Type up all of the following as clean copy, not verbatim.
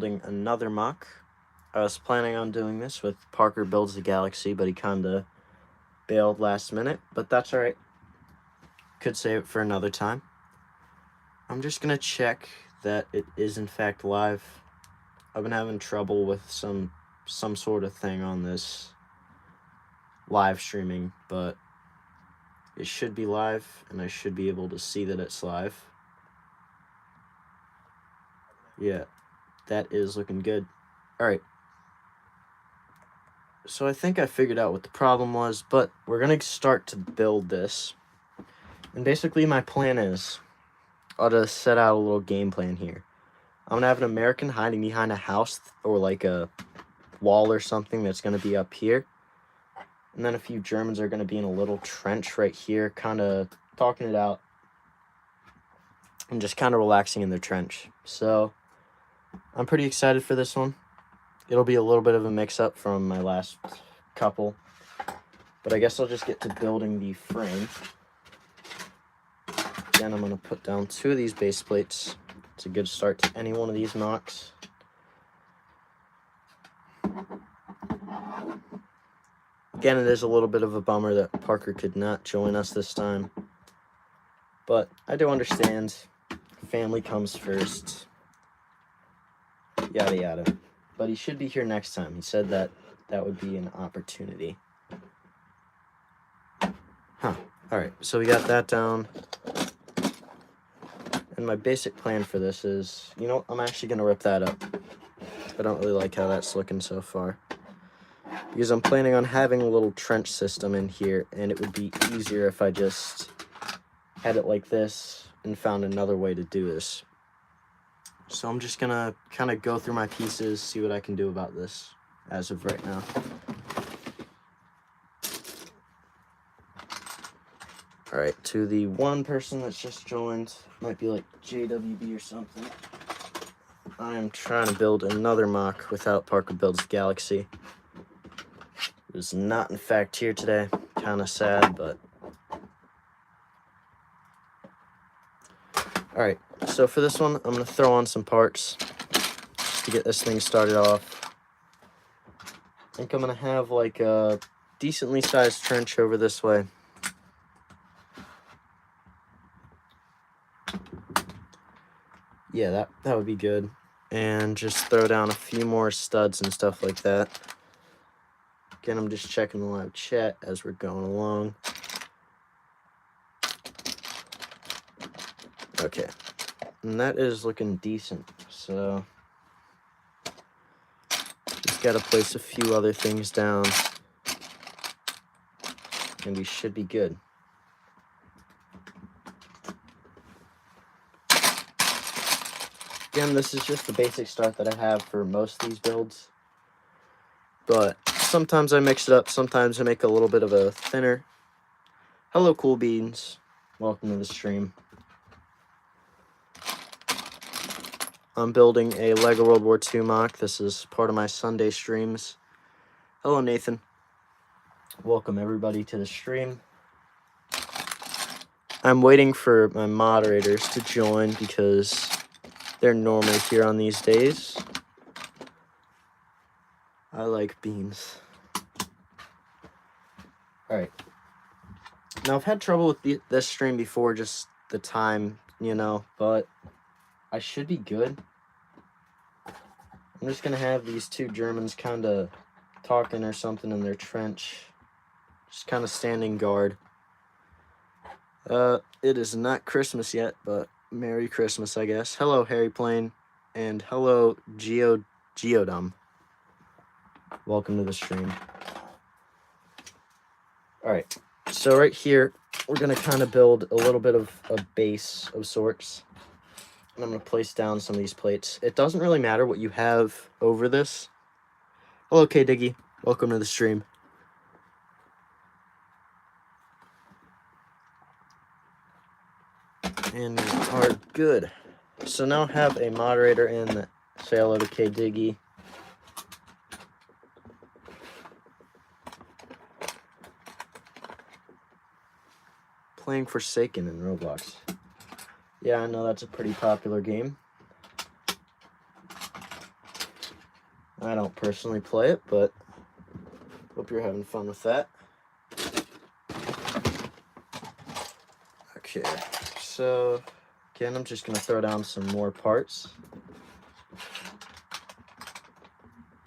building another mock. I was planning on doing this with Parker Builds the Galaxy, but he kinda bailed last minute, but that's alright. Could save it for another time. I'm just gonna check that it is in fact live. I've been having trouble with some sort of thing on this live streaming, but it should be live, and I should be able to see that it's live. Yeah, that is looking good. Alright. So I think I figured out what the problem was, but we're going to start to build this. And basically my plan is, I'll just set out a little game plan here. I'm going to have an American hiding behind a house or like a wall or something that's going to be up here. And then a few Germans are going to be in a little trench right here, kind of talking it out. And just kind of relaxing in their trench. So I'm pretty excited for this one. It'll be a little bit of a mix-up from my last couple, but I guess I'll just get to building the frame. Again, I'm going to put down 2 of these base plates. It's a good start to any one of these mocks. Again, it is a little bit of a bummer that Parker could not join us this time, but I do understand. Family comes first. Yada yada. But he should be here next time. He said that that would be an opportunity. Alright, so we got that down. And my basic plan for this is, you know, I'm actually going to rip that up. I don't really like how that's looking so far. Because I'm planning on having a little trench system in here, and it would be easier if I just had it like this and found another way to do this. So I'm just gonna kind of go through my pieces, see what I can do about this as of right now. Alright, to the one person that's just joined, might be like JWB or something. I am trying to build another mock without Parker Builds the Galaxy. It is not in fact here today. Kind of sad, but... Alright, so for this one, I'm going to throw on some parts to get this thing started off. I think I'm going to have like a decently sized trench over this way. Yeah, that would be good. And just throw down a few more studs and stuff like that. Again, I'm just checking the live chat as we're going along. Okay, and that is looking decent, so just got to place a few other things down, and we should be good. Again, this is just the basic start that I have for most of these builds, but sometimes I mix it up, sometimes I make a little bit of a thinner. Hello, Cool Beans. Welcome to the stream. I'm building a LEGO World War II mock. This is part of my Sunday streams. Hello, Nathan. Welcome, everybody, to the stream. I'm waiting for my moderators to join because they're normally here on these days. I like beans. Alright. Now, I've had trouble with this stream before, just the time, you know, but I should be good. I'm just going to have these 2 Germans kind of talking or something in their trench. Just kind of standing guard. It is not Christmas yet, but Merry Christmas, I guess. Hello, Harry Plane, and hello, Geodum. Welcome to the stream. Alright, so right here, we're going to kind of build a little bit of a base of sorts. And I'm going to place down some of these plates. It doesn't really matter what you have over this. Hello, K-Diggy. Welcome to the stream. And we are good. So now have a moderator in that say hello to K-Diggy. Playing Forsaken in Roblox. Yeah, I know that's a pretty popular game. I don't personally play it, but hope you're having fun with that. Okay, so again, I'm just going to throw down some more parts.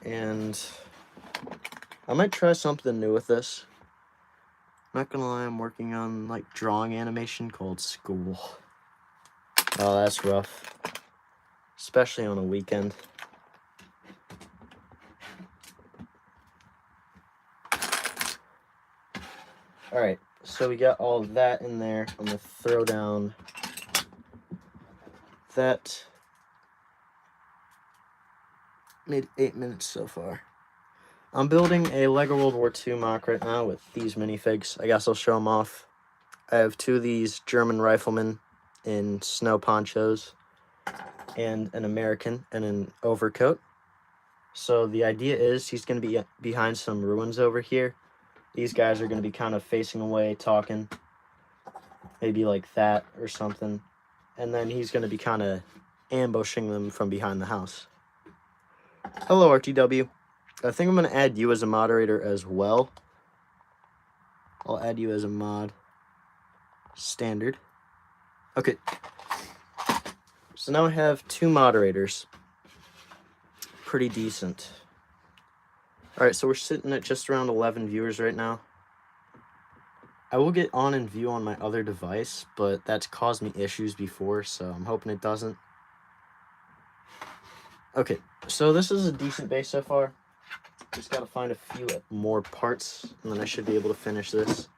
And I might try something new with this. Not gonna lie, I'm working on like drawing animation called School. Oh, that's rough. Especially on a weekend. Alright, so we got all of that in there. I'm gonna throw down that. Made 8 minutes so far. I'm building a Lego World War II mock right now with these minifigs. I guess I'll show them off. I have 2 of these German riflemen in snow ponchos and an American in an overcoat. So the idea is he's going to be behind some ruins over here. These guys are going to be kind of facing away, talking. Maybe like that or something. And then he's going to be kind of ambushing them from behind the house. Hello, RTW. I think I'm going to add you as a moderator as well. I'll add you as a mod. Standard. Okay. So now I have 2 moderators. Pretty decent. Alright, so we're sitting at just around 11 viewers right now. I will get on and view on my other device, but that's caused me issues before, so I'm hoping it doesn't. Okay, so this is a decent base so far. Just gotta find a few more parts, and then I should be able to finish this.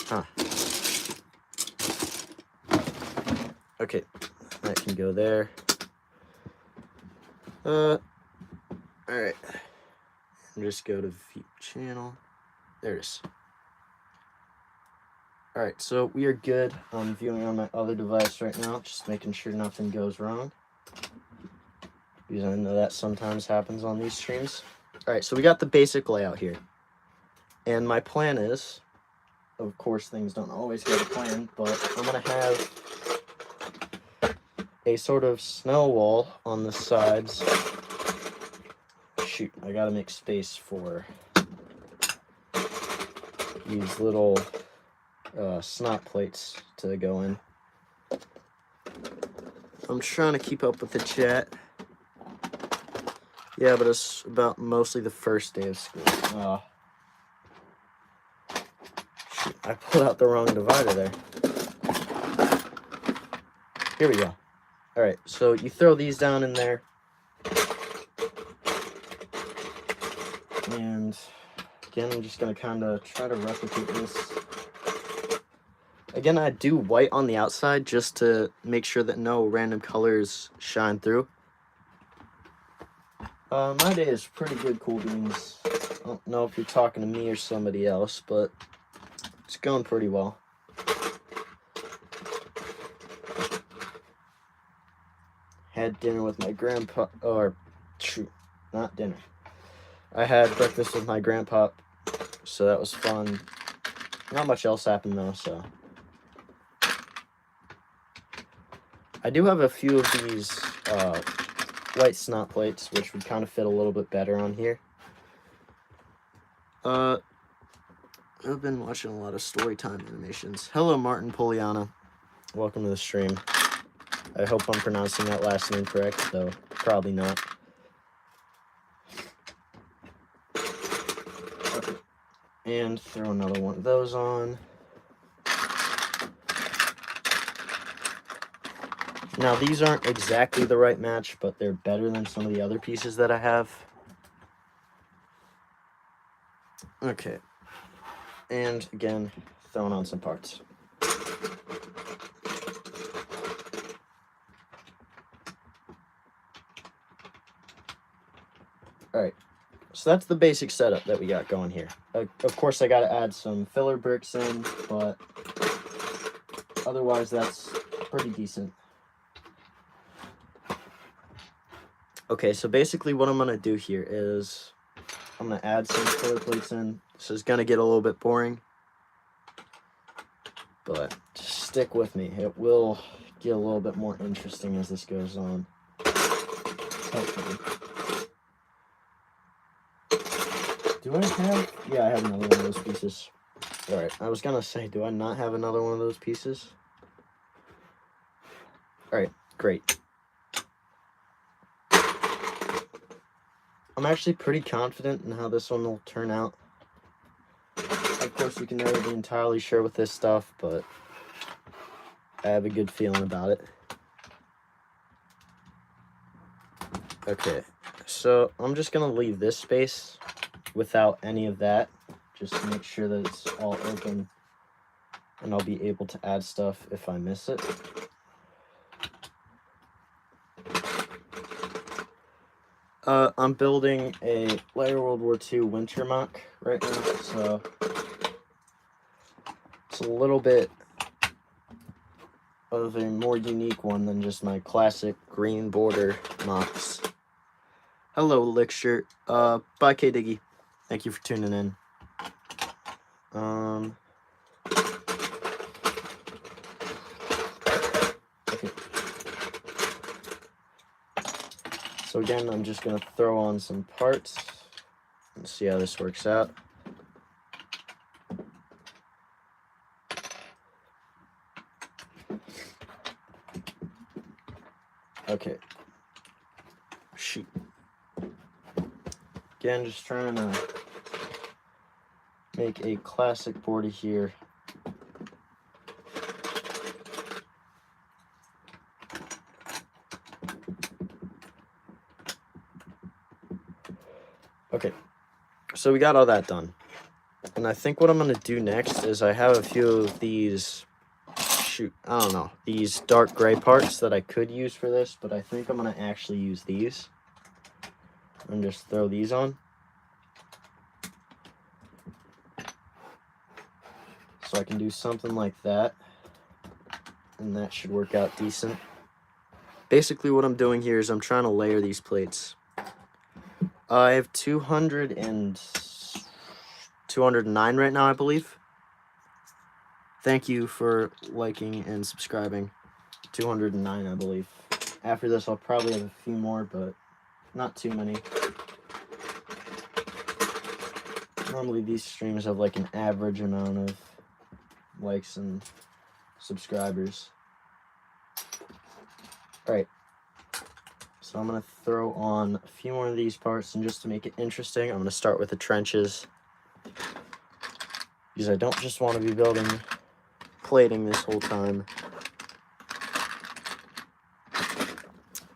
Huh. Okay, that can go there. Alright. Just go to view channel. There it is. Alright, so we are good. I'm viewing on my other device right now, just making sure nothing goes wrong. Because I know that sometimes happens on these streams. Alright, so we got the basic layout here. And my plan is, of course things don't always go to plan, but I'm going to have a sort of snow wall on the sides. Shoot, I gotta make space for these little snot plates to go in. I'm trying to keep up with the chat. Yeah, but it's about mostly the first day of school. Shoot, I pulled out the wrong divider there. Here we go. Alright, so you throw these down in there. And again, I'm just going to kind of try to replicate this. Again, I do white on the outside just to make sure that no random colors shine through. My day is pretty good, Cool Beans. I don't know if you're talking to me or somebody else, but it's going pretty well. Had dinner with my grandpa, or shoot, not dinner. I had breakfast with my grandpa, so that was fun. Not much else happened though, so. I do have a few of these white snot plates, which would kind of fit a little bit better on here. I've been watching a lot of story time animations. Hello, Martin Poliana. Welcome to the stream. I hope I'm pronouncing that last name correct, though probably not. Okay. And throw another one of those on. Now, these aren't exactly the right match, but they're better than some of the other pieces that I have. Okay. And again, throwing on some parts. Alright, so that's the basic setup that we got going here. Of course, I got to add some filler bricks in, but otherwise that's pretty decent. Okay, so basically what I'm going to do here is I'm going to add some filler plates in. This is going to get a little bit boring, but just stick with me. It will get a little bit more interesting as this goes on. Hopefully. Do I have... Yeah, I have another one of those pieces. Alright, I was gonna say, do I not have another one of those pieces? Alright, great. I'm actually pretty confident in how this one will turn out. Of course, you can never be entirely sure with this stuff, but I have a good feeling about it. Okay, so I'm just gonna leave this space without any of that, just to make sure that it's all open and I'll be able to add stuff if I miss it. I'm building a later World War II winter mock right now, so it's a little bit of a more unique one than just my classic green border mocks. Hello, Lickshire. Bye, K Diggy. Thank you for tuning in. Okay. So again, I'm just gonna throw on some parts and see how this works out. Okay. Shoot. Again, just trying to make a classic board here. Okay, so we got all that done. And I think what I'm going to do next is I have a few of these, I don't know, these dark gray parts that I could use for this, but I think I'm going to actually use these. And just throw these on. So I can do something like that. And that should work out decent. Basically what I'm doing here is I'm trying to layer these plates. I have 209 right now, I believe. Thank you for liking and subscribing. 209, I believe. After this, I'll probably have a few more, but not too many. Normally, these streams have like an average amount of likes and subscribers. Alright. So I'm going to throw on a few more of these parts, and just to make it interesting, I'm going to start with the trenches. Because I don't just want to be building plating this whole time.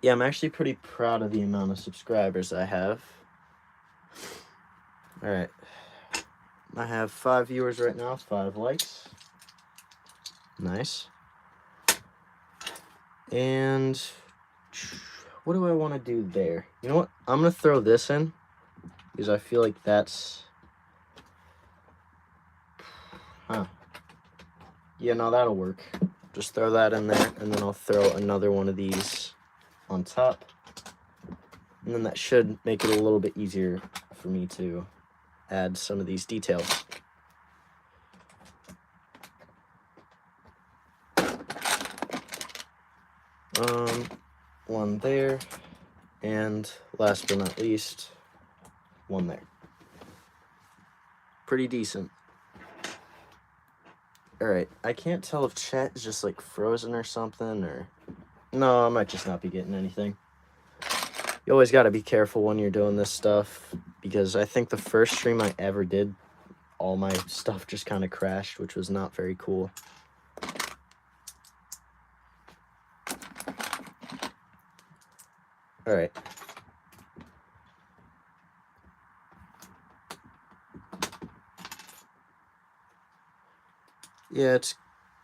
Yeah, I'm actually pretty proud of the amount of subscribers I have. Alright. I have 5 viewers right now, 5 likes. Nice. And what do I want to do there? You know what? I'm going to throw this in because I feel like that's... Yeah, no, that'll work. Just throw that in there, and then I'll throw another one of these on top. And then that should make it a little bit easier for me to add some of these details. One there, and last but not least, one there. Pretty decent. Alright, I can't tell if chat is just like frozen or something, or... No, I might just not be getting anything. You always gotta be careful when you're doing this stuff, because I think the first stream I ever did, all my stuff just kind of crashed, which was not very cool. Alright. Yeah, it's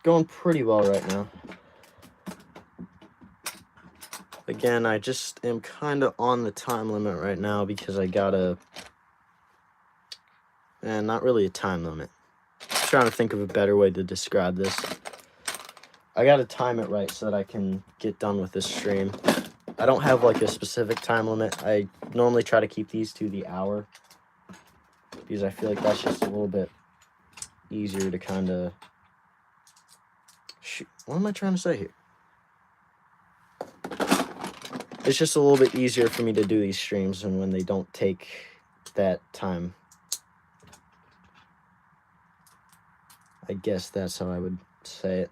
going pretty well right now. Again, I just am kind of on the time limit right now because I gotta... And not really a time limit. I'm trying to think of a better way to describe this. I gotta time it right so that I can get done with this stream. I don't have like a specific time limit. I normally try to keep these to the hour, because I feel like that's just a little bit easier to kind of... Shoot, what am I trying to say here? It's just a little bit easier for me to do these streams and when they don't take that time. I guess that's how I would say it.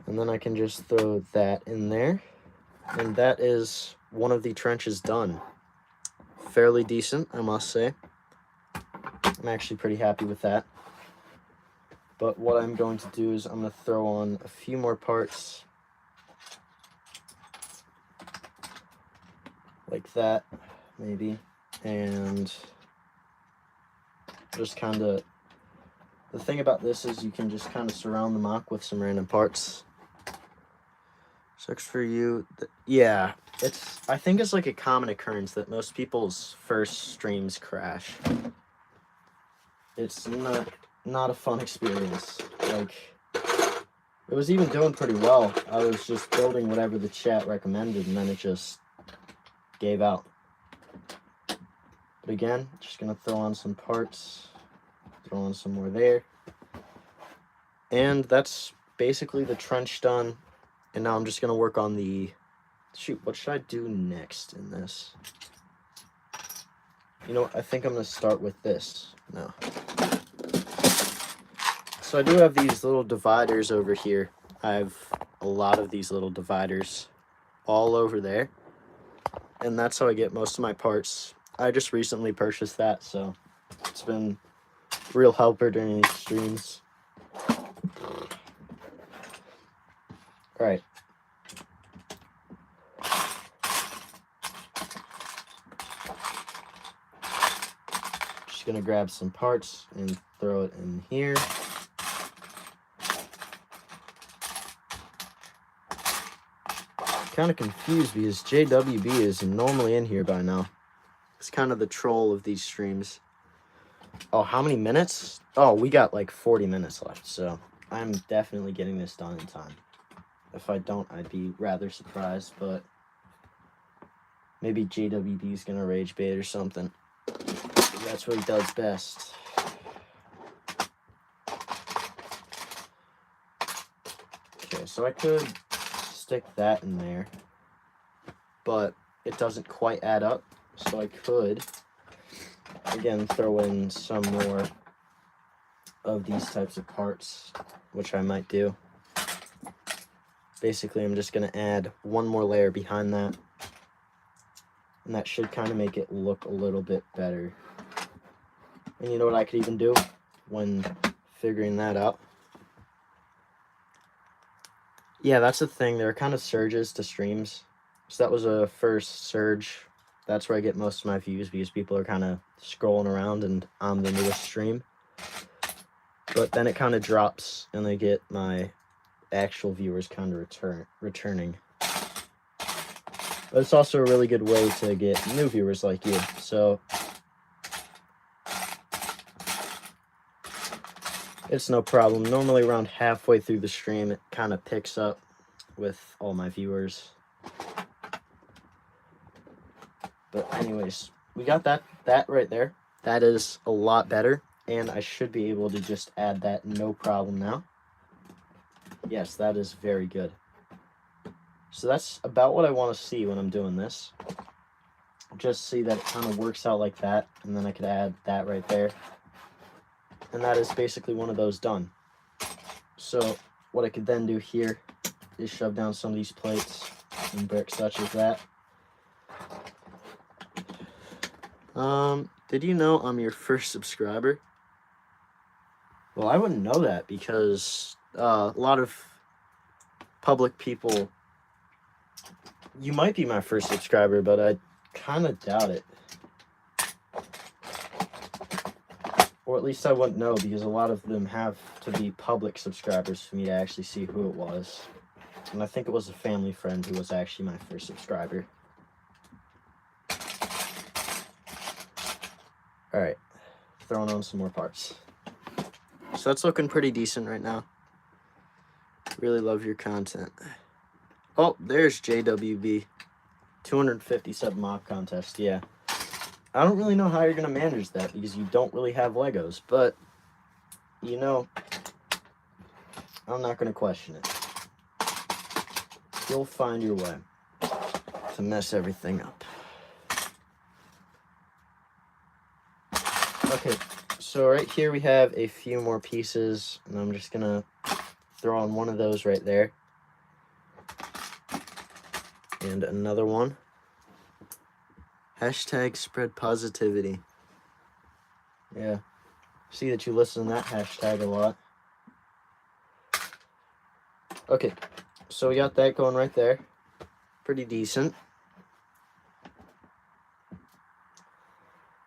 And then I can just throw that in there. And that is one of the trenches done. Fairly decent, I must say. I'm actually pretty happy with that. But what I'm going to do is I'm going to throw on a few more parts. Like that, maybe. And just kind of... The thing about this is you can just kind of surround the mock with some random parts. Sucks for you. Yeah, I think it's like a common occurrence that most people's first streams crash. It's not a fun experience. Like, it was even doing pretty well. I was just building whatever the chat recommended, and then it just gave out. But again, just gonna throw on some parts, throw on some more there. And that's basically the trench done. And now I'm just gonna work on the, shoot, what should I do next in this? You know what, I think I'm gonna start with this. No. So I do have these little dividers over here. I have a lot of these little dividers all over there. And that's how I get most of my parts. I just recently purchased that, so it's been a real helper during these streams. Alright. Just gonna grab some parts and throw it in here. Kind of confused because JWB is normally in here by now. It's kind of the troll of these streams. Oh, how many minutes? Oh, we got like 40 minutes left, so I'm definitely getting this done in time. If I don't, I'd be rather surprised, but maybe JWB is gonna rage bait or something. That's what he does best. Okay, so I could stick that in there, but it doesn't quite add up, so I could again throw in some more of these types of parts, which I might do. Basically, I'm just going to add one more layer behind that, and that should kind of make it look a little bit better. And you know what I could even do when figuring that out? Yeah, that's the thing. There are kind of surges to streams. So that was a first surge. That's where I get most of my views because people are kind of scrolling around and I'm the newest stream. But then it kind of drops and I get my actual viewers kind of returning. But it's also a really good way to get new viewers like you. So it's no problem. Normally around halfway through the stream, it kind of picks up with all my viewers. But anyways, we got that right there. That is a lot better. And I should be able to just add that no problem now. Yes, that is very good. So that's about what I want to see when I'm doing this. Just see that it kind of works out like that. And then I could add that right there. And that is basically one of those done. So what I could then do here is shove down some of these plates and bricks such as that. Did you know I'm your first subscriber? Well, I wouldn't know that because a lot of public people... You might be my first subscriber, but I kind of doubt it. Or at least I wouldn't know because a lot of them have to be public subscribers for me to actually see who it was. And I think it was a family friend who was actually my first subscriber. Alright, throwing on some more parts. So that's looking pretty decent right now. Really love your content. Oh, there's JWB. 257 mock contest, yeah. I don't really know how you're going to manage that because you don't really have Legos, but, you know, I'm not going to question it. You'll find your way to mess everything up. Okay, so So right here we have a few more pieces, and I'm just gonna throw on one of those right there. And another one. Hashtag spread positivity. Yeah. See that you listen to that hashtag a lot. Okay, so we got that going right there. Pretty decent.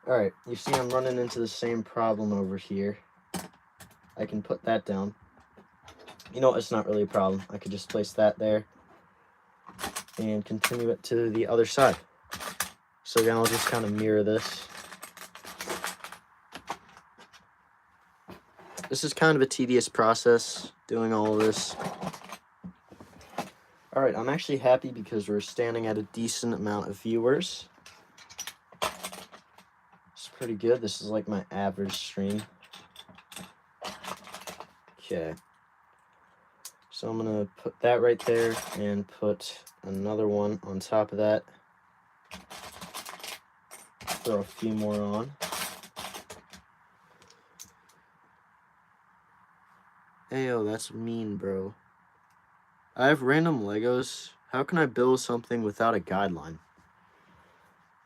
Alright, you see I'm running into the same problem over here. I can put that down. You know, it's not really a problem. I could just place that there and continue it to the other side. So again, I'll just kind of mirror this. This is kind of a tedious process, doing all of this. Alright, I'm actually happy because we're standing at a decent amount of viewers. It's pretty good. This is like my average stream. Okay. So I'm going to put that right there and put another one on top of that. Throw a few more on. Ayo, that's mean, bro. I have random Legos. How can I build something without a guideline?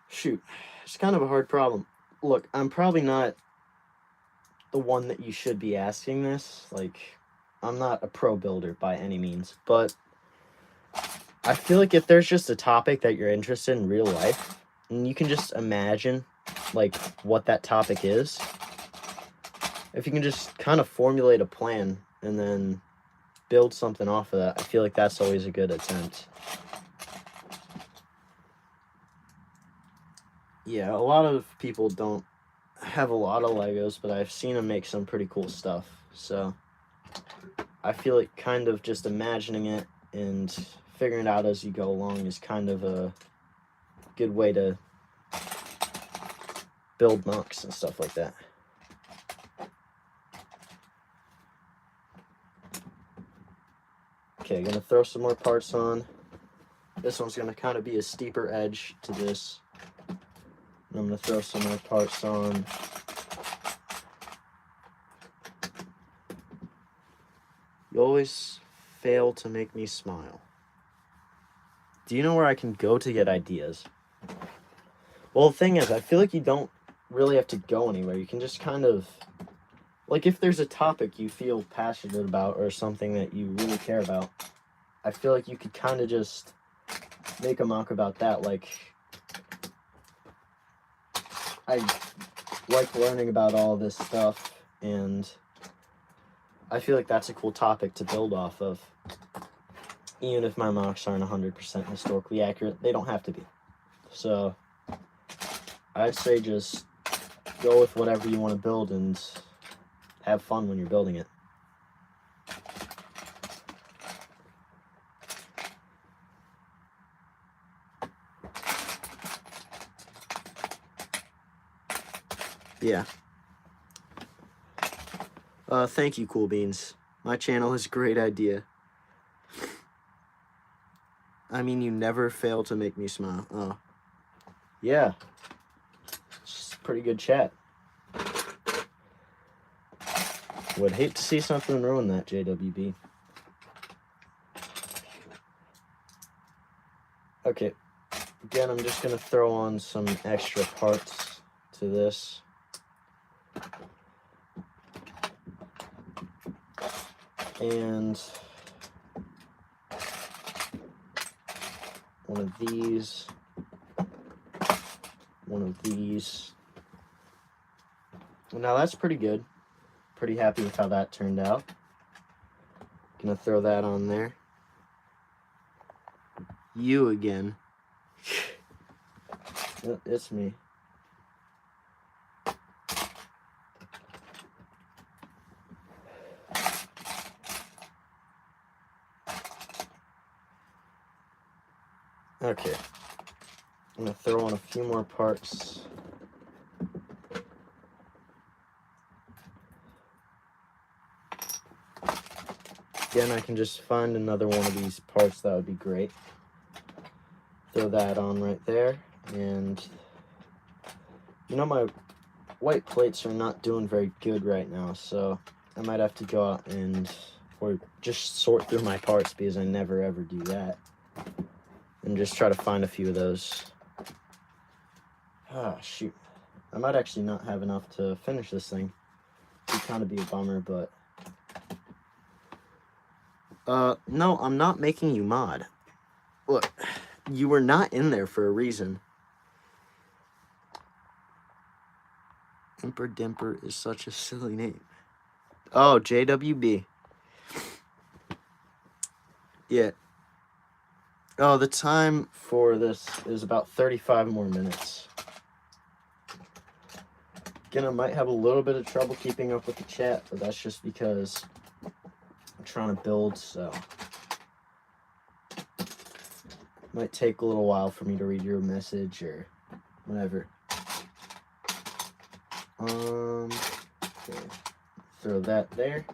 Shoot, it's kind of a hard problem. Look, I'm probably not the one that you should be asking this. Like, I'm not a pro builder by any means, but I feel like if there's just a topic that you're interested in real life, and you can just imagine, like, what that topic is, if you can just kind of formulate a plan and then build something off of that, I feel like that's always a good attempt. Yeah, a lot of people don't have a lot of Legos, but I've seen them make some pretty cool stuff. So I feel like kind of just imagining it and figuring it out as you go along is kind of a good way to build MOCs and stuff like that. Okay, gonna throw some more parts on. This one's gonna kind of be a steeper edge to this. And I'm gonna throw some more parts on. You always fail to make me smile. Do you know where I can go to get ideas? Well, the thing is, I feel like you don't really have to go anywhere. You can just kind of, like, if there's a topic you feel passionate about or something that you really care about, I feel like you could kind of just make a mock about that. Like, I like learning about all this stuff, and I feel like that's a cool topic to build off of. Even if my mocks aren't 100% historically accurate, they don't have to be. So I'd say just go with whatever you want to build and have fun when you're building it. Yeah. Thank you, Cool Beans. My channel is a great idea. I mean, you never fail to make me smile. Oh. Yeah. It's pretty good chat. Would hate to see something ruin that, JWB. Okay. Again, I'm just going to throw on some extra parts to this. And one of these. One of these. Now that's pretty good. Pretty happy with how that turned out. Gonna throw that on there. You again. It's me. Okay. I'm gonna throw on a few more parts. Again, I can just find another one of these parts. That would be great. Throw that on right there. And you know, my white plates are not doing very good right now, so I might have to go out or just sort through my parts, because I never ever do that, and just try to find a few of those. Ah, shoot. I might actually not have enough to finish this thing. It'd kind of be a bummer, but... no, I'm not making you mod. Look, you were not in there for a reason. Imper Dimper is such a silly name. Oh, JWB. Yeah. Oh, the time for this is about 35 more minutes. Again, I might have a little bit of trouble keeping up with the chat, but that's just because I'm trying to build, so... Might take a little while for me to read your message or whatever. Okay. Throw that there.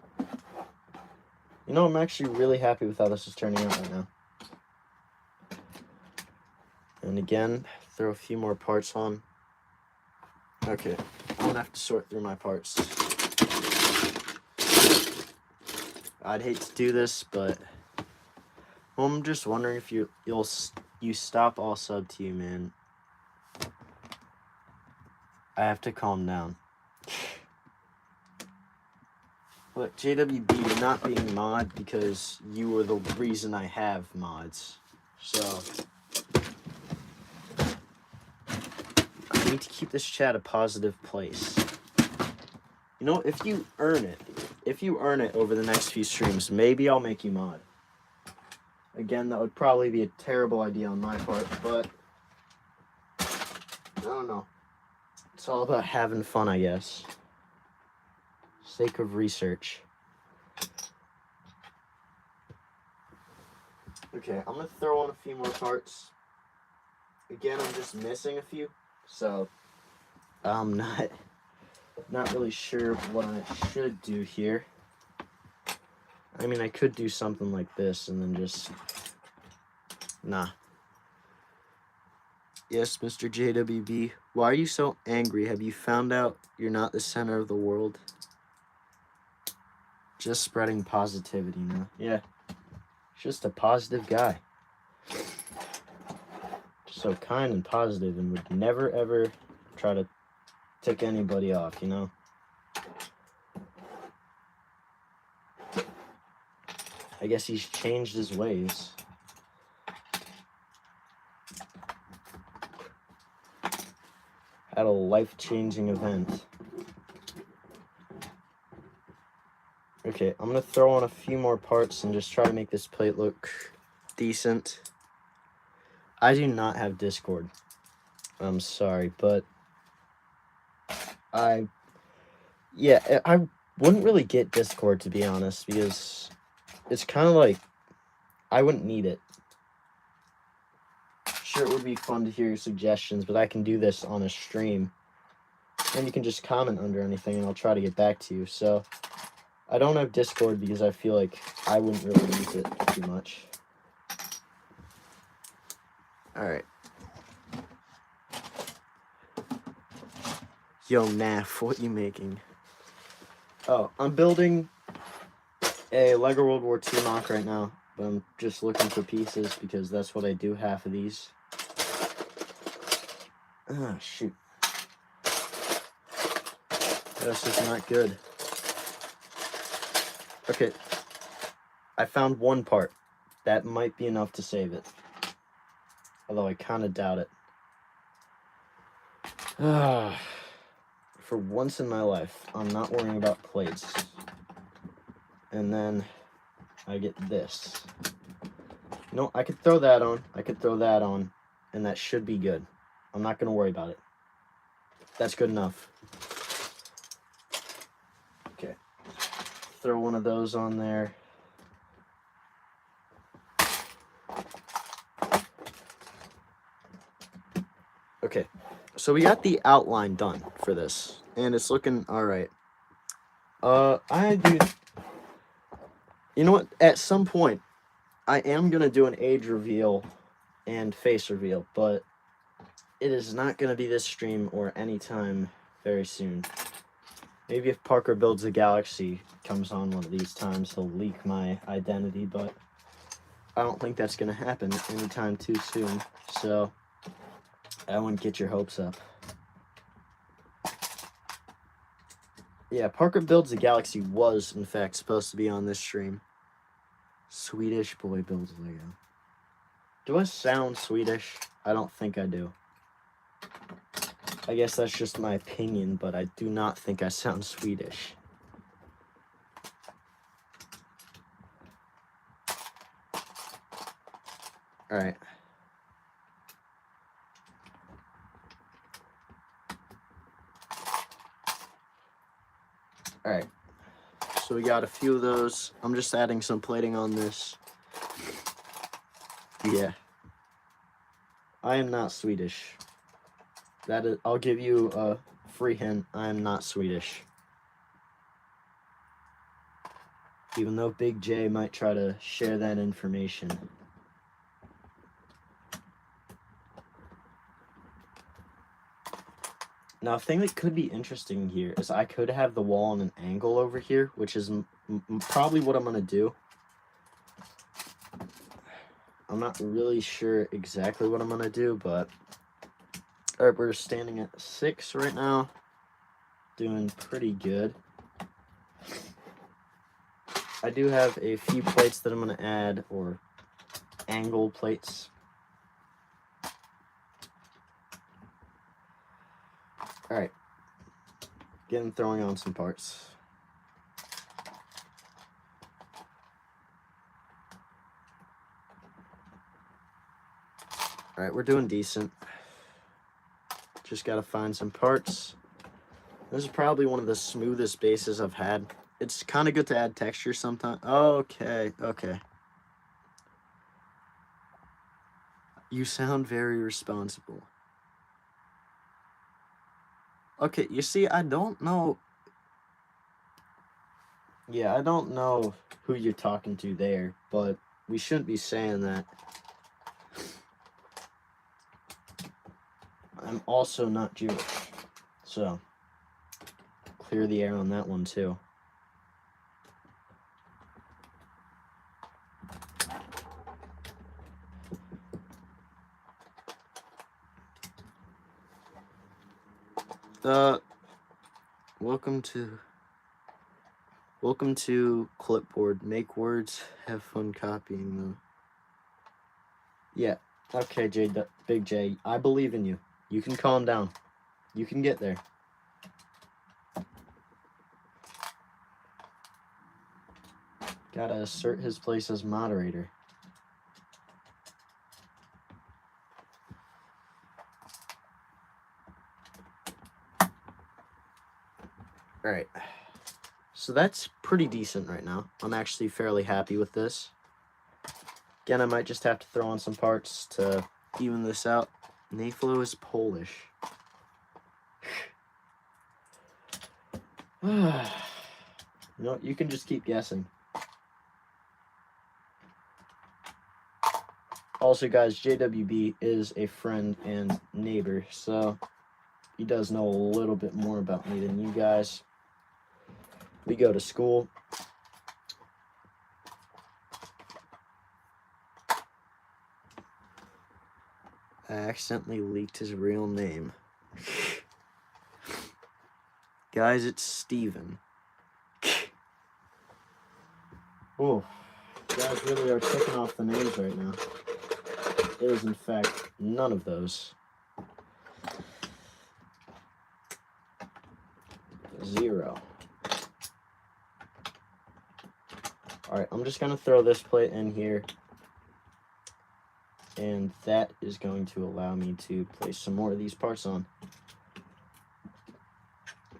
You know, I'm actually really happy with how this is turning out right now. And again, throw a few more parts on. Okay, I'm gonna have to sort through my parts. I'd hate to do this, but well, I'm just wondering if you stop all sub to you, man. I have to calm down. But JWB, you're not being mod because you were the reason I have mods. So I need to keep this chat a positive place. You know, if you earn it over the next few streams, maybe I'll make you mod. Again, that would probably be a terrible idea on my part, but I don't know. It's all about having fun, I guess. Sake of research. Okay, I'm gonna throw on a few more parts. Again, I'm just missing a few, so I'm not really sure what I should do here. I mean, I could do something like this and then just... Nah. Yes, Mr. JWB. Why are you so angry? Have you found out you're not the center of the world? Just spreading positivity now. Yeah. Just a positive guy. Just so kind and positive and would never ever try to tick anybody off, you know? I guess he's changed his ways. Had a life-changing event. Okay, I'm gonna throw on a few more parts and just try to make this plate look decent. I do not have Discord. I'm sorry, but I wouldn't really get Discord, to be honest, because it's kind of like I wouldn't need it. Sure, it would be fun to hear your suggestions, but I can do this on a stream, and you can just comment under anything, and I'll try to get back to you. So I don't have Discord because I feel like I wouldn't really use it too much. Alright. Yo, Naf, what you making? Oh, I'm building a Lego World War II mock right now, but I'm just looking for pieces because that's what I do half of these. Ah, shoot. That's just not good. Okay. I found one part. That might be enough to save it. Although I kind of doubt it. For once in my life, I'm not worrying about plates. And then I get this. No, I could throw that on. I could throw that on. And that should be good. I'm not going to worry about it. That's good enough. Okay. Throw one of those on there. Okay. So we got the outline done for this. And it's looking alright. You know what? At some point, I am going to do an age reveal and face reveal, but it is not going to be this stream or any time very soon. Maybe if Parker Builds a Galaxy comes on one of these times, he'll leak my identity, but I don't think that's going to happen anytime too soon, so I wouldn't get your hopes up. Yeah, Parker Builds a Galaxy was, in fact, supposed to be on this stream. Swedish boy builds Lego. Do I sound Swedish? I don't think I do. I guess that's just my opinion, but I do not think I sound Swedish. Alright. Alright. So we got a few of those. I'm just adding some plating on this. Yeah. I am not Swedish. That is, I'll give you a free hint. I am not Swedish. Even though Big J might try to share that information. Now, a thing that could be interesting here is I could have the wall on an angle over here, which is probably what I'm going to do. I'm not really sure exactly what I'm going to do, but... Alright, we're standing at 6 right now. Doing pretty good. I do have a few plates that I'm going to add, or angle plates. Alright. Again, throwing on some parts. Alright, we're doing decent. Just gotta find some parts. This is probably one of the smoothest bases I've had. It's kind of good to add texture sometimes. Okay, okay. You sound very responsible. Okay, you see, I don't know. Yeah, I don't know who you're talking to there, but we shouldn't be saying that. I'm also not Jewish, so clear the air on that one too. Welcome to Clipboard. Make words, have fun copying them. Yeah, okay, Big J, I believe in you. You can calm down. You can get there. Gotta assert his place as moderator. Alright. So that's pretty decent right now. I'm actually fairly happy with this. Again, I might just have to throw on some parts to even this out. Naflo is Polish. You know, you can just keep guessing. Also, guys, JWB is a friend and neighbor, so he does know a little bit more about me than you guys. We go to school. I accidentally leaked his real name. Guys, it's Steven. Oh, guys really are ticking off the names right now. It is, in fact, none of those. 0. Alright, I'm just going to throw this plate in here. And that is going to allow me to place some more of these parts on.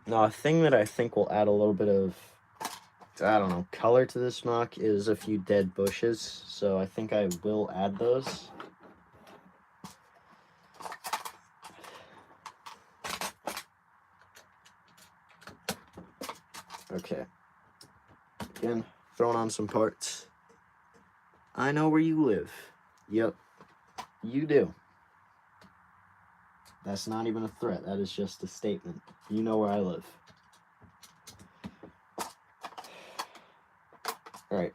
Now, a thing that I think will add a little bit of, I don't know, color to this mock is a few dead bushes. So I think I will add those. Okay. Again, throwing on some parts. I know where you live. Yep, you do. That's not even a threat. That is just a statement. You know where I live. Alright.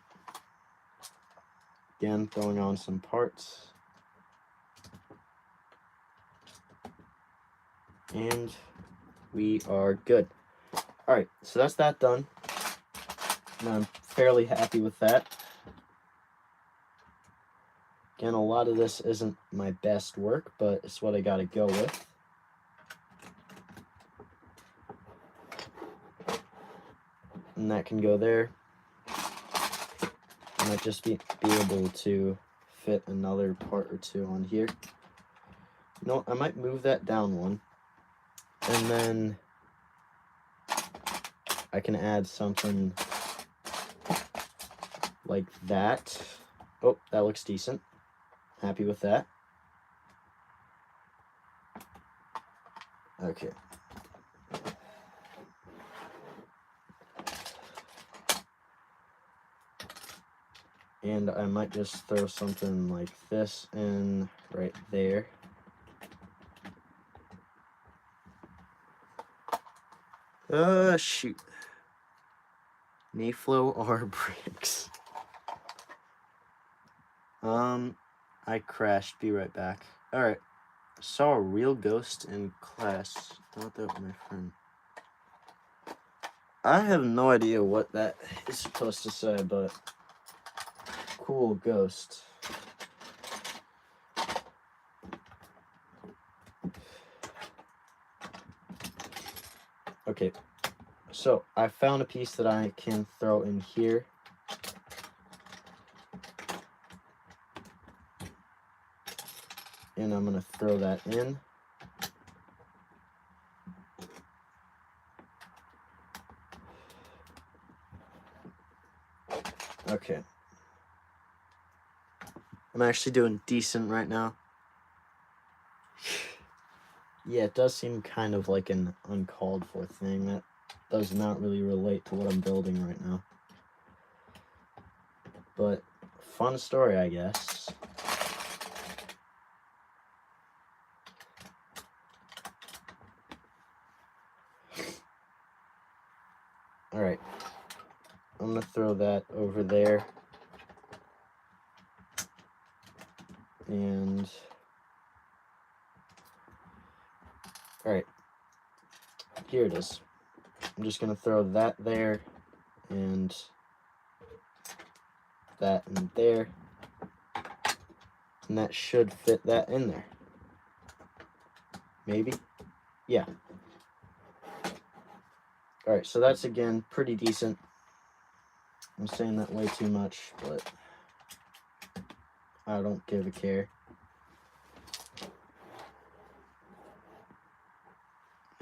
Again, throwing on some parts. And we are good. Alright, so that's that done. And I'm fairly happy with that. Again, a lot of this isn't my best work, but it's what I gotta go with. And that can go there. I might just be able to fit another part or two on here. You know, I might move that down one. And then I can add something like that. Oh, that looks decent. Happy with that. Okay. And I might just throw something like this in right there. Shoot. Naflo Bricks. I crashed. Be right back. Alright. Saw a real ghost in class. Thought that was my friend. I have no idea what that is supposed to say, but cool ghost. Okay, so I found a piece that I can throw in here. And I'm going to throw that in. Okay. I'm actually doing decent right now. Yeah, it does seem kind of like an uncalled for thing. That does not really relate to what I'm building right now. But fun story, I guess. Alright. I'm going to throw that over there. And alright, here it is. I'm just going to throw that there and that in there. And that should fit that in there. Maybe? Yeah. Alright, so that's again pretty decent. I'm saying that way too much, but I don't give a care.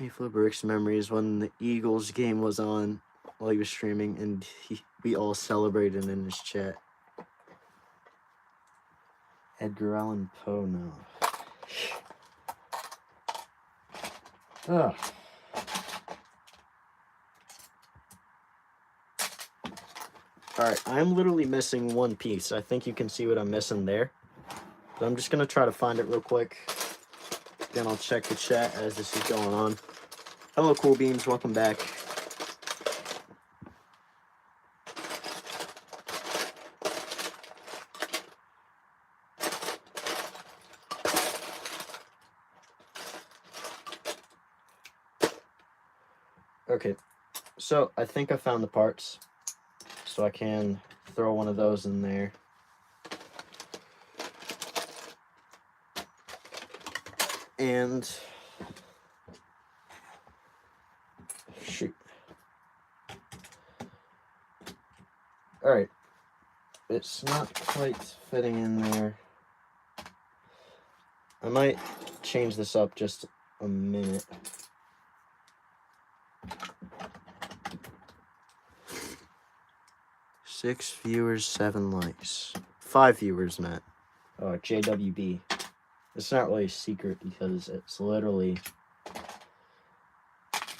Naflo Bricks memories when the Eagles game was on while he was streaming, and we all celebrated in his chat. Edgar Allan Poe, no. Ugh. Alright, I'm literally missing one piece. I think you can see what I'm missing there. But I'm just going to try to find it real quick. Then I'll check the chat as this is going on. Hello, Cool Beams. Welcome back. Okay, so I think I found the parts. So I can throw one of those in there. And shoot. Alright. It's not quite fitting in there. I might change this up just a minute. Six viewers, 7 likes. 5 viewers, Matt. Oh, JWB. It's not really a secret because it's literally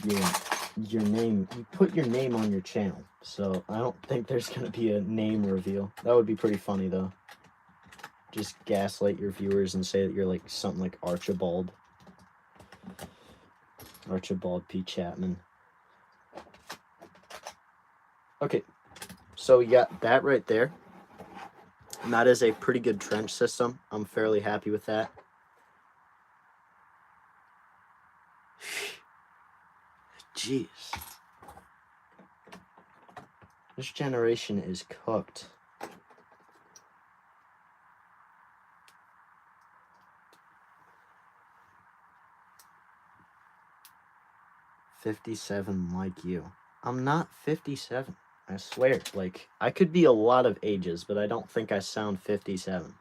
your name. You put your name on your channel, so I don't think there's gonna be a name reveal. That would be pretty funny though. Just gaslight your viewers and say that you're like something like Archibald. Archibald P. Chapman. Okay, so you got that right there. And that is a pretty good trench system. I'm fairly happy with that. Jeez. This generation is cooked. "57 like you." I'm not 57. I swear. Like, I could be a lot of ages, but I don't think I sound 57.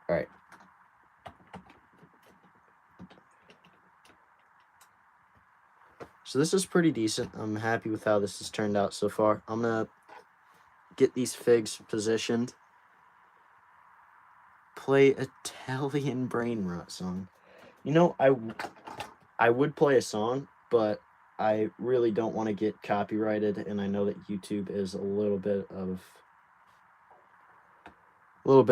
Alright. So this is pretty decent. I'm happy with how this has turned out so far. I'm gonna get these figs positioned. Play Italian brain rot song. You know, I would play a song, but I really don't want to get copyrighted, and I know that YouTube is a little bit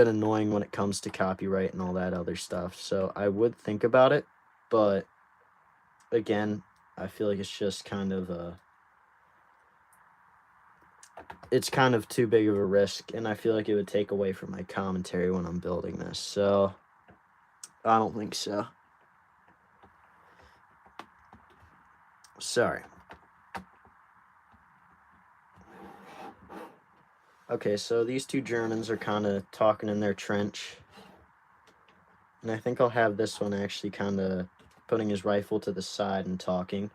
annoying when it comes to copyright and all that other stuff. So I would think about it, but again, I feel like it's just kind of it's kind of too big of a risk, and I feel like it would take away from my commentary when I'm building this. So I don't think so. Sorry. Okay, so these two Germans are kind of talking in their trench. And I think I'll have this one actually kind of putting his rifle to the side and talking.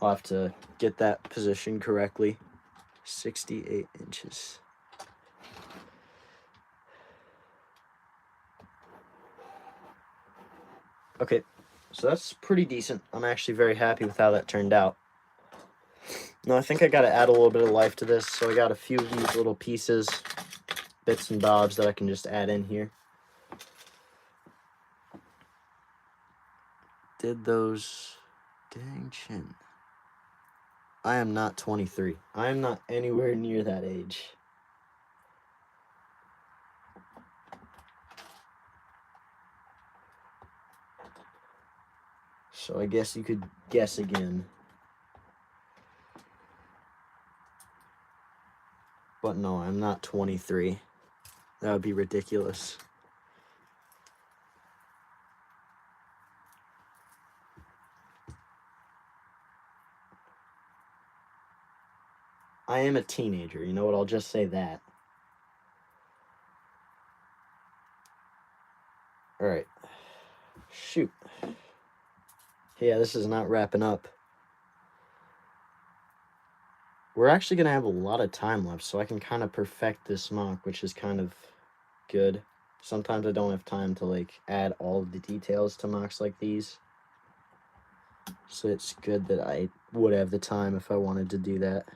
I'll have to get that position correctly. 68 inches. Okay, so that's pretty decent. I'm actually very happy with how that turned out. Now I think I got to add a little bit of life to this, so I got a few of these little pieces, bits and bobs that I can just add in here. Did those... Dang chin. I am not 23. I am not anywhere near that age. So I guess you could guess again. But no, I'm not 23. That would be ridiculous. I am a teenager, you know what? I'll just say that. Alright. Shoot. Yeah, this is not wrapping up. We're actually going to have a lot of time left, so I can kind of perfect this mock, which is kind of good. Sometimes I don't have time to, like, add all of the details to mocks like these. So it's good that I would have the time if I wanted to do that.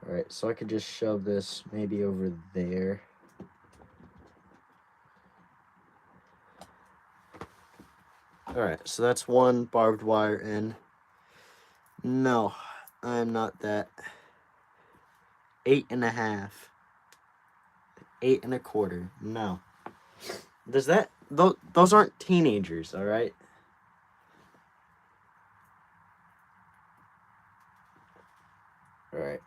Alright, so I could just shove this maybe over there. Alright, so that's one barbed wire in. No, I am not that. 8.5. 8 1/4. No. Does that... Those aren't teenagers, alright? Alright.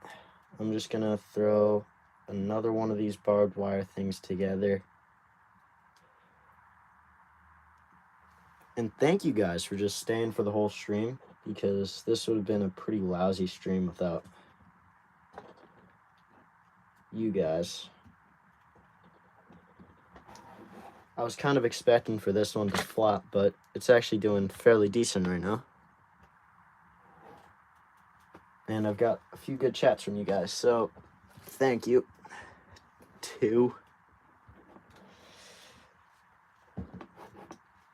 I'm just gonna throw another one of these barbed wire things together. And thank you guys for just staying for the whole stream, because this would have been a pretty lousy stream without you guys. I was kind of expecting for this one to flop, but it's actually doing fairly decent right now. And I've got a few good chats from you guys, so thank you. 2.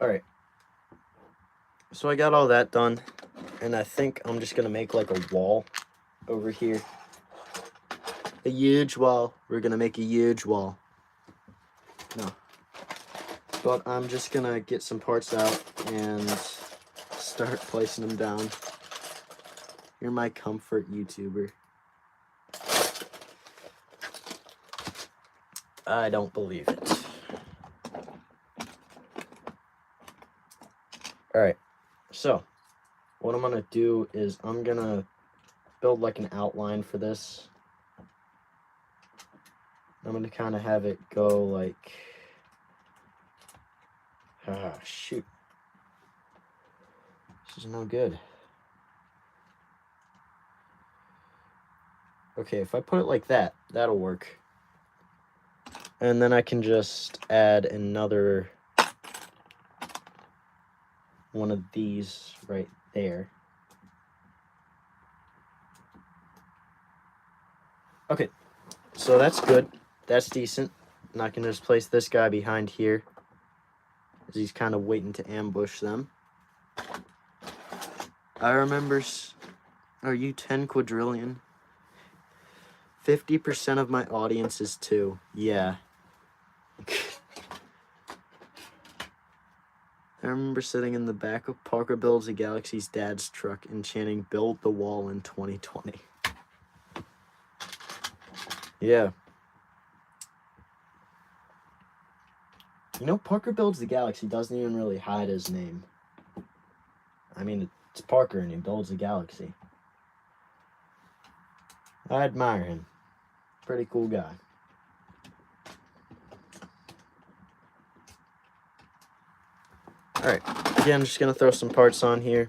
Alright. So I got all that done, and I think I'm just going to make like a wall over here. A huge wall. We're going to make a huge wall. No. But I'm just going to get some parts out and start placing them down. You're my comfort YouTuber. I don't believe it. Alright, so what I'm going to do is I'm going to build like an outline for this. I'm going to kind of have it go like... Ah, shoot. This is no good. Okay, if I put it like that, that'll work. And then I can just add another one of these right there. Okay, so that's good. That's decent. And I can just place this guy behind here, as he's kind of waiting to ambush them. I remember... Are you 10 quadrillion? 50% of my audience is 2. Yeah. I remember sitting in the back of Parker Builds a Galaxy's dad's truck and chanting, "Build the wall in 2020. Yeah. You know, Parker Builds the Galaxy doesn't even really hide his name. I mean, it's Parker and he builds a galaxy. I admire him. Pretty cool guy. Alright, again, I'm just going to throw some parts on here.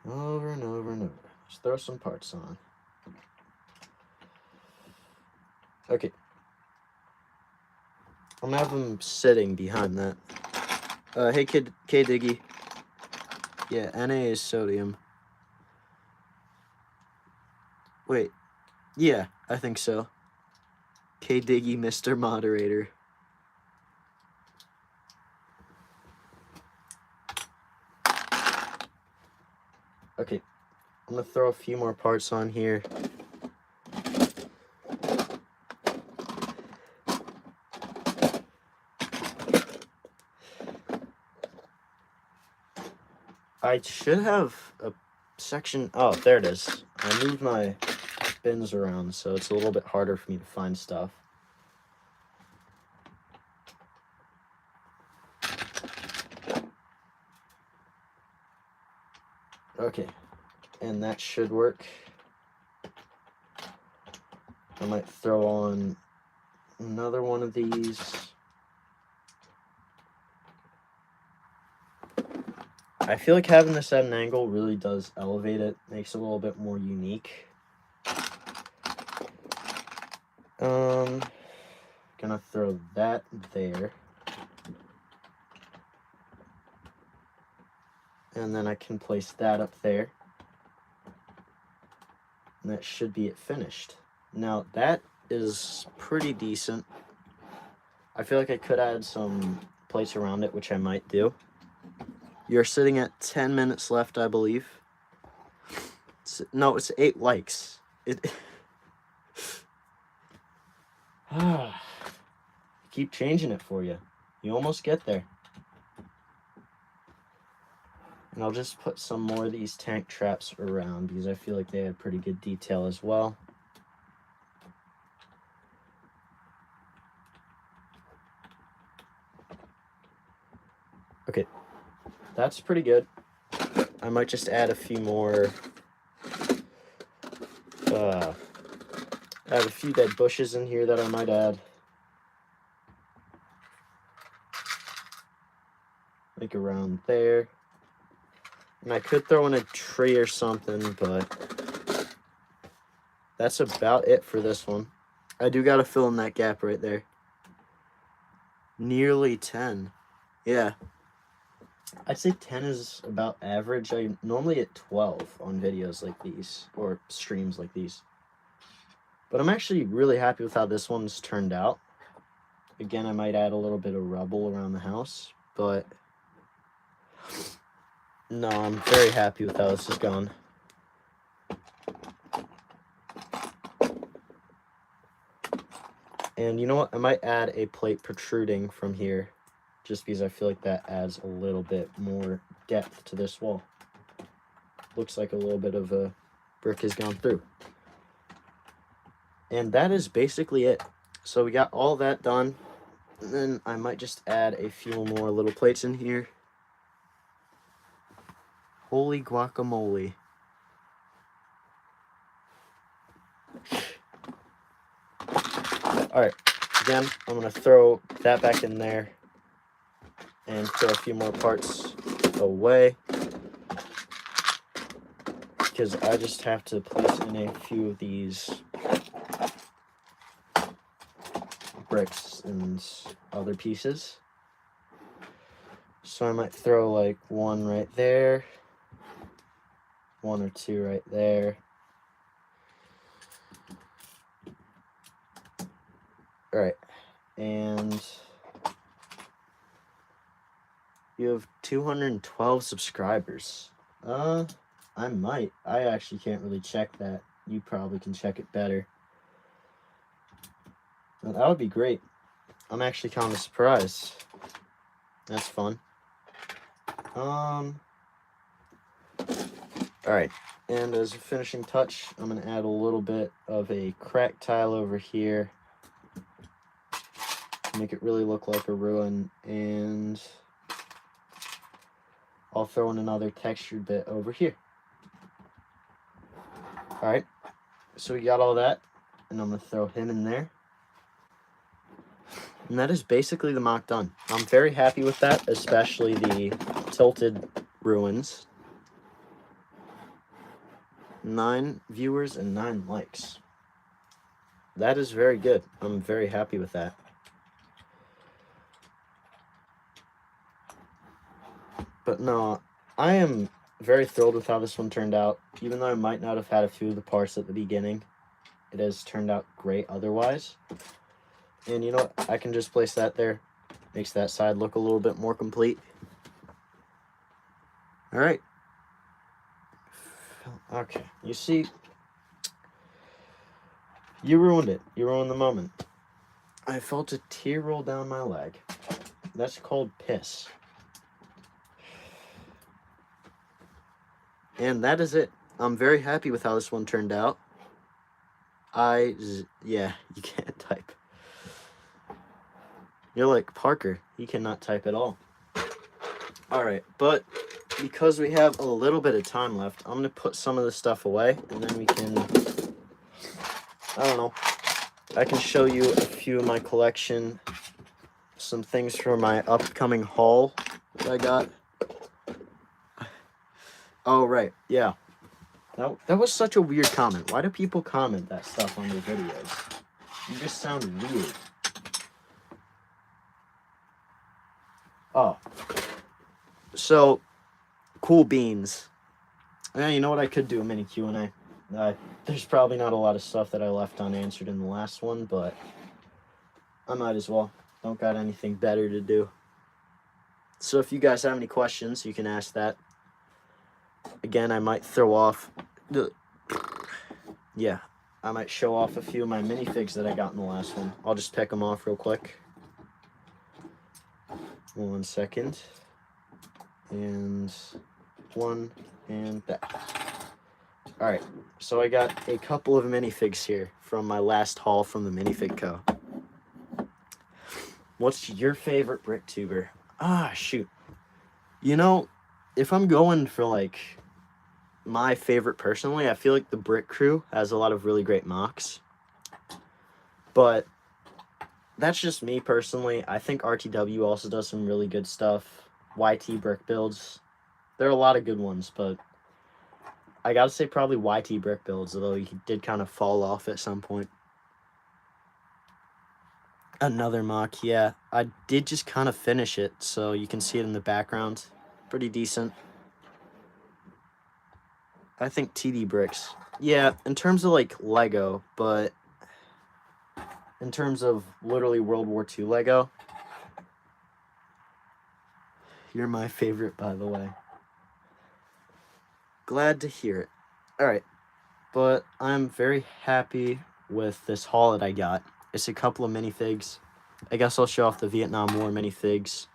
Over and over and over. Just throw some parts on. Okay. I'm going to have him sitting behind that. Hey, K-Diggy. Yeah, Na is sodium. Wait. Yeah, I think so. K-Diggy, Mr. Moderator. Okay. I'm going to throw a few more parts on here. I should have a section... Oh, there it is. I moved my bins around, so it's a little bit harder for me to find stuff. Okay, and that should work. I might throw on another one of these. I feel like having this at an angle really does elevate it, makes it a little bit more unique. Gonna throw that there. And then I can place that up there. And that should be it finished. Now, that is pretty decent. I feel like I could add some plates around it, which I might do. You're sitting at 10 minutes left, I believe. No, it's 8 likes. Keep changing it for you. You almost get there. And I'll just put some more of these tank traps around because I feel like they have pretty good detail as well. Okay, that's pretty good. I might just add a few more. I have a few dead bushes in here that I might add. Like around there. And I could throw in a tree or something, but that's about it for this one. I do gotta fill in that gap right there. Nearly 10. Yeah. I'd say 10 is about average. I normally get 12 on videos like these, or streams like these. But I'm actually really happy with how this one's turned out. Again, I might add a little bit of rubble around the house, but no, I'm very happy with how this has gone. And you know what? I might add a plate protruding from here, just because I feel like that adds a little bit more depth to this wall. Looks like a little bit of a brick has gone through. And that is basically it. So we got all that done. And then I might just add a few more little plates in here. Holy guacamole. Alright, again, I'm going to throw that back in there and throw a few more parts away, because I just have to place in a few of these bricks and other pieces. So I might throw like one right there, one or two right there. Alright, and you have 212 subscribers. I actually can't really check that. You probably can check it better. Well, that would be great. I'm actually kind of surprised. That's fun. Alright, and as a finishing touch, I'm going to add a little bit of a crack tile over here. Make it really look like a ruin, and I'll throw in another textured bit over here. Alright, so we got all that, and I'm going to throw him in there. And that is basically the mock done. I'm very happy with that, especially the tilted ruins. 9 viewers and 9 likes. That is very good. I'm very happy with that. But no, I am very thrilled with how this one turned out. Even though I might not have had a few of the parts at the beginning, it has turned out great otherwise. And you know what? I can just place that there. Makes that side look a little bit more complete. Alright. Okay, you see, you ruined it. You ruined the moment. I felt a tear roll down my leg. That's called piss. And that is it. I'm very happy with how this one turned out. Yeah, you can't type. You're like, Parker, he cannot type at all. Alright, but because we have a little bit of time left, I'm going to put some of this stuff away, and then we can, I don't know, I can show you a few of my collection, some things for my upcoming haul that I got. Oh, right, yeah. That was such a weird comment. Why do people comment that stuff on their videos? You just sound weird. Oh. So, cool beans. Yeah, you know what? I could do a mini Q&A. There's probably not a lot of stuff that I left unanswered in the last one, but I might as well. Don't got anything better to do. So if you guys have any questions, you can ask that. Again, I might throw off... Yeah, I might show off a few of my minifigs that I got in the last one. I'll just pick them off real quick. 1 second. And 1, and that. Alright, so I got a couple of minifigs here from my last haul from the Minifig Co. What's your favorite brick tuber? Ah, shoot. You know, if I'm going for, like, my favorite personally, I feel like the Brick Crew has a lot of really great mocks. But that's just me personally. I think RTW also does some really good stuff. YT brick builds. There are a lot of good ones, but I gotta say probably YT brick builds, although he did kind of fall off at some point. Another mock, yeah. I did just kind of finish it, so you can see it in the background. Pretty decent. I think TD Bricks. Yeah, in terms of, like, Lego, but in terms of literally World War II Lego, you're my favorite, by the way. Glad to hear it. Alright, but I'm very happy with this haul that I got. It's a couple of minifigs. I guess I'll show off the Vietnam War minifigs.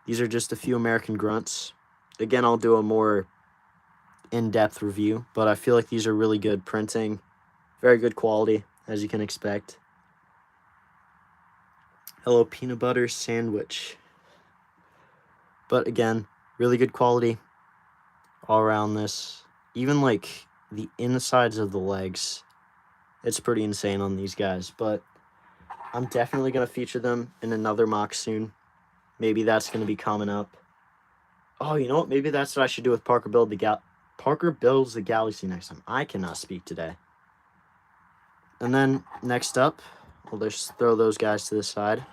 These are just a few American grunts. Again, I'll do a more in-depth review, but I feel like these are really good printing, very good quality, as you can expect. Hello, peanut butter sandwich. But again, really good quality all around this. Even like the insides of the legs, it's pretty insane on these guys. But I'm definitely going to feature them in another mock soon. Maybe that's going to be coming up. Oh, you know what? Maybe that's what I should do with Parker Builds the Galaxy next time. I cannot speak today. And then next up, we'll just throw those guys to the side.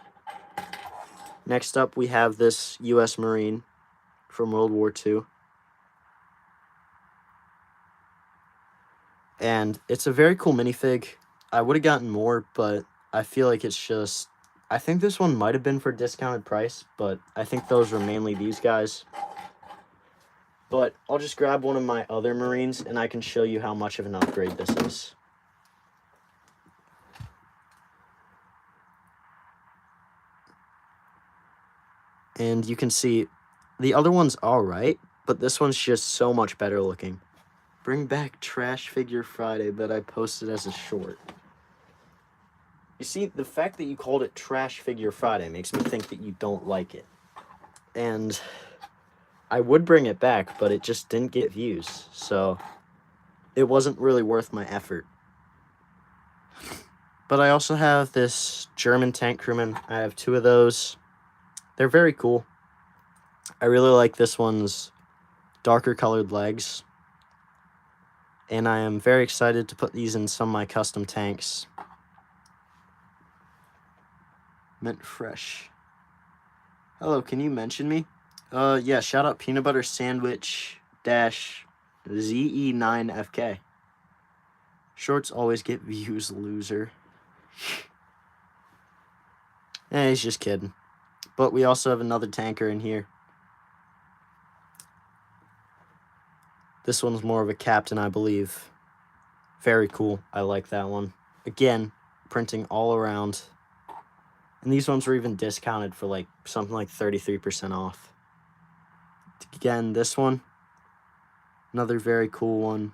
Next up, we have this U.S. Marine from World War II. And it's a very cool minifig. I would have gotten more, but I feel like it's just... I think this one might have been for discounted price, but I think those were mainly these guys. But I'll just grab one of my other Marines, and I can show you how much of an upgrade this is. And you can see the other one's alright, but this one's just so much better looking. Bring back Trash Figure Friday that I posted as a short. You see, the fact that you called it Trash Figure Friday makes me think that you don't like it. And I would bring it back, but it just didn't get views, so it wasn't really worth my effort. But I also have this German tank crewman. I have 2 of those. They're very cool. I really like this one's darker colored legs. And I am very excited to put these in some of my custom tanks. Mint fresh. Hello, can you mention me? Yeah, shout out Peanut Butter Sandwich -ZE9FK. Shorts always get views, loser. He's just kidding. But we also have another tanker in here. This one's more of a captain, I believe. Very cool. I like that one. Again, printing all around. And these ones were even discounted for like something like 33% off. Again, this one, another very cool one.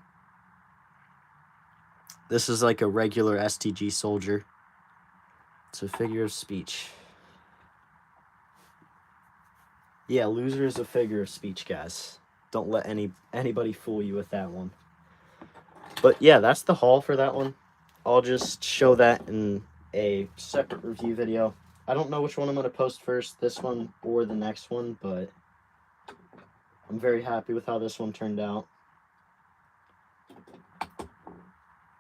This is like a regular STG soldier. It's a figure of speech. Yeah, loser is a figure of speech, guys. Don't let anybody fool you with that one. But yeah, that's the haul for that one. I'll just show that in a separate review video. I don't know which one I'm going to post first, this one or the next one, but I'm very happy with how this one turned out.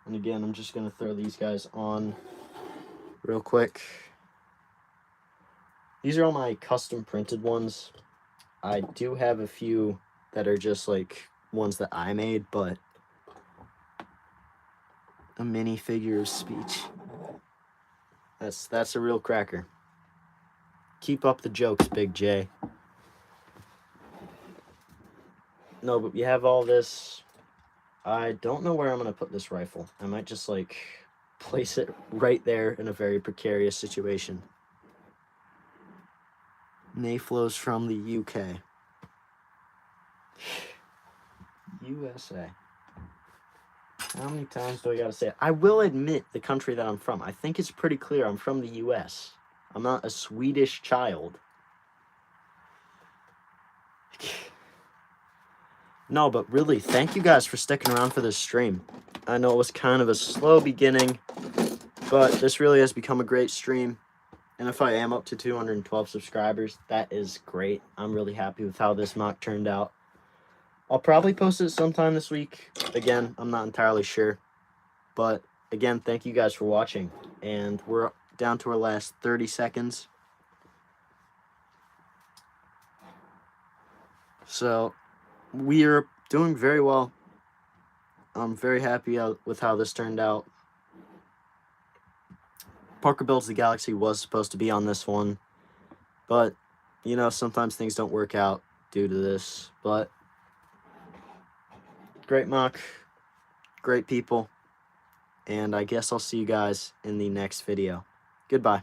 And again, I'm just going to throw these guys on real quick. These are all my custom printed ones. I do have a few that are just like ones that I made, but a mini figure of speech. That's a real cracker. Keep up the jokes, Big J. No, but we have all this. I don't know where I'm going to put this rifle. I might just like place it right there in a very precarious situation. Naflo's from the UK. USA. How many times do I gotta say it? I will admit the country that I'm from. I think it's pretty clear I'm from the US. I'm not a Swedish child. No, but really, thank you guys for sticking around for this stream. I know it was kind of a slow beginning, but this really has become a great stream. And if I am up to 212 subscribers, that is great. I'm really happy with how this mock turned out. I'll probably post it sometime this week. Again, I'm not entirely sure. But again, thank you guys for watching. And we're down to our last 30 seconds. So we're doing very well. I'm very happy with how this turned out. Parker Builds the Galaxy was supposed to be on this one. But, you know, sometimes things don't work out due to this. But great mock. Great people. And I guess I'll see you guys in the next video. Goodbye.